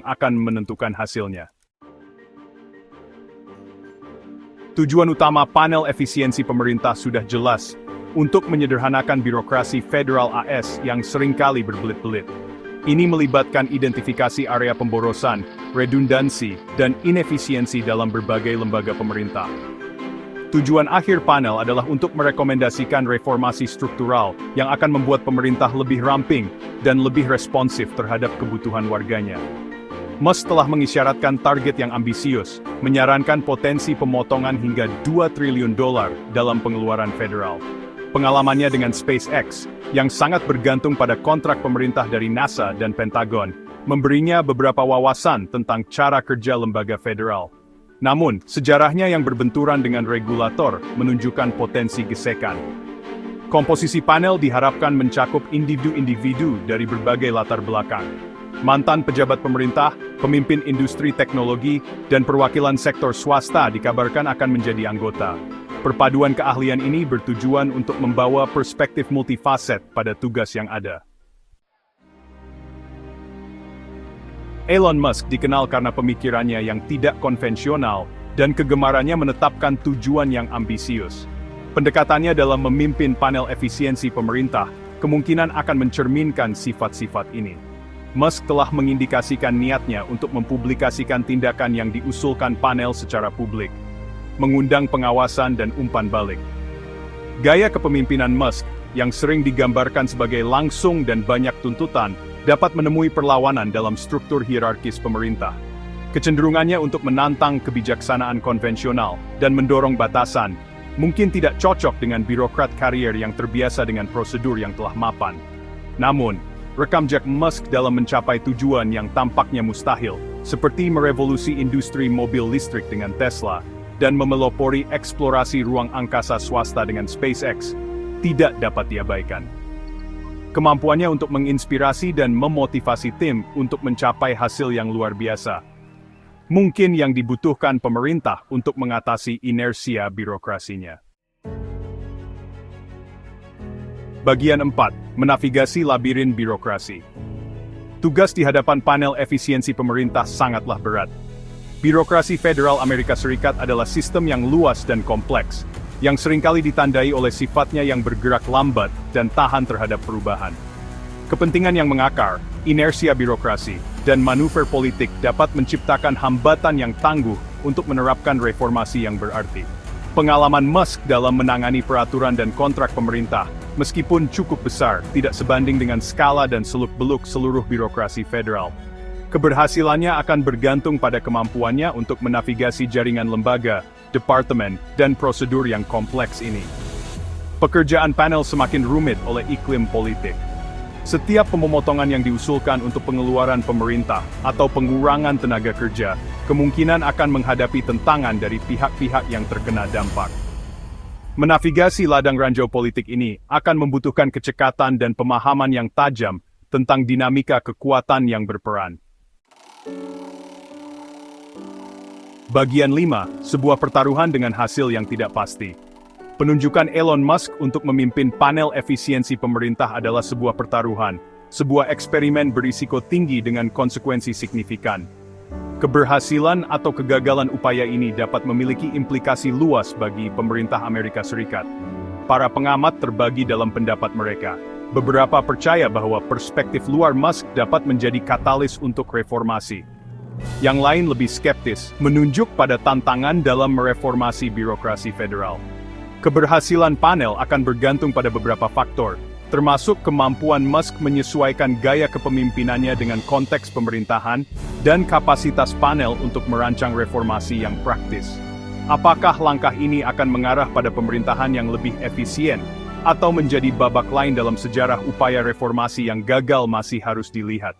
akan menentukan hasilnya. Tujuan utama panel efisiensi pemerintah sudah jelas, untuk menyederhanakan birokrasi federal AS yang seringkali berbelit-belit. Ini melibatkan identifikasi area pemborosan, redundansi, dan inefisiensi dalam berbagai lembaga pemerintah. Tujuan akhir panel adalah untuk merekomendasikan reformasi struktural yang akan membuat pemerintah lebih ramping dan lebih responsif terhadap kebutuhan warganya. Musk telah mengisyaratkan target yang ambisius, menyarankan potensi pemotongan hingga $2 triliun dalam pengeluaran federal. Pengalamannya dengan SpaceX, yang sangat bergantung pada kontrak pemerintah dari NASA dan Pentagon, memberinya beberapa wawasan tentang cara kerja lembaga federal. Namun, sejarahnya yang berbenturan dengan regulator menunjukkan potensi gesekan. Komposisi panel diharapkan mencakup individu-individu dari berbagai latar belakang. Mantan pejabat pemerintah, pemimpin industri teknologi, dan perwakilan sektor swasta dikabarkan akan menjadi anggota. Perpaduan keahlian ini bertujuan untuk membawa perspektif multifaset pada tugas yang ada. Elon Musk dikenal karena pemikirannya yang tidak konvensional dan kegemarannya menetapkan tujuan yang ambisius. Pendekatannya dalam memimpin panel efisiensi pemerintah kemungkinan akan mencerminkan sifat-sifat ini. Musk telah mengindikasikan niatnya untuk mempublikasikan tindakan yang diusulkan panel secara publik, mengundang pengawasan dan umpan balik. Gaya kepemimpinan Musk, yang sering digambarkan sebagai langsung dan banyak tuntutan, dapat menemui perlawanan dalam struktur hierarkis pemerintah. Kecenderungannya untuk menantang kebijaksanaan konvensional dan mendorong batasan, mungkin tidak cocok dengan birokrat karier yang terbiasa dengan prosedur yang telah mapan. Namun, rekam jejak Musk dalam mencapai tujuan yang tampaknya mustahil, seperti merevolusi industri mobil listrik dengan Tesla, dan memelopori eksplorasi ruang angkasa swasta dengan SpaceX, tidak dapat diabaikan. Kemampuannya untuk menginspirasi dan memotivasi tim untuk mencapai hasil yang luar biasa, mungkin yang dibutuhkan pemerintah untuk mengatasi inersia birokrasinya. Bagian 4. Menavigasi labirin birokrasi. Tugas di hadapan panel efisiensi pemerintah sangatlah berat. Birokrasi federal Amerika Serikat adalah sistem yang luas dan kompleks, yang seringkali ditandai oleh sifatnya yang bergerak lambat dan tahan terhadap perubahan. Kepentingan yang mengakar, inersia birokrasi, dan manuver politik dapat menciptakan hambatan yang tangguh untuk menerapkan reformasi yang berarti. Pengalaman Musk dalam menangani peraturan dan kontrak pemerintah, meskipun cukup besar, tidak sebanding dengan skala dan seluk-beluk seluruh birokrasi federal. Keberhasilannya akan bergantung pada kemampuannya untuk menavigasi jaringan lembaga, departemen, dan prosedur yang kompleks ini. Pekerjaan panel semakin rumit oleh iklim politik. Setiap pemotongan yang diusulkan untuk pengeluaran pemerintah atau pengurangan tenaga kerja, kemungkinan akan menghadapi tentangan dari pihak-pihak yang terkena dampak. Menavigasi ladang ranjau politik ini akan membutuhkan kecekatan dan pemahaman yang tajam tentang dinamika kekuatan yang berperan. Bagian 5, sebuah pertaruhan dengan hasil yang tidak pasti. Penunjukan Elon Musk untuk memimpin panel efisiensi pemerintah adalah sebuah pertaruhan, sebuah eksperimen berisiko tinggi dengan konsekuensi signifikan. Keberhasilan atau kegagalan upaya ini dapat memiliki implikasi luas bagi pemerintah Amerika Serikat. Para pengamat terbagi dalam pendapat mereka. Beberapa percaya bahwa perspektif luar Musk dapat menjadi katalis untuk reformasi. Yang lain lebih skeptis, menunjuk pada tantangan dalam mereformasi birokrasi federal. Keberhasilan panel akan bergantung pada beberapa faktor, termasuk kemampuan Musk menyesuaikan gaya kepemimpinannya dengan konteks pemerintahan, dan kapasitas panel untuk merancang reformasi yang praktis. Apakah langkah ini akan mengarah pada pemerintahan yang lebih efisien, atau menjadi babak lain dalam sejarah upaya reformasi yang gagal masih harus dilihat.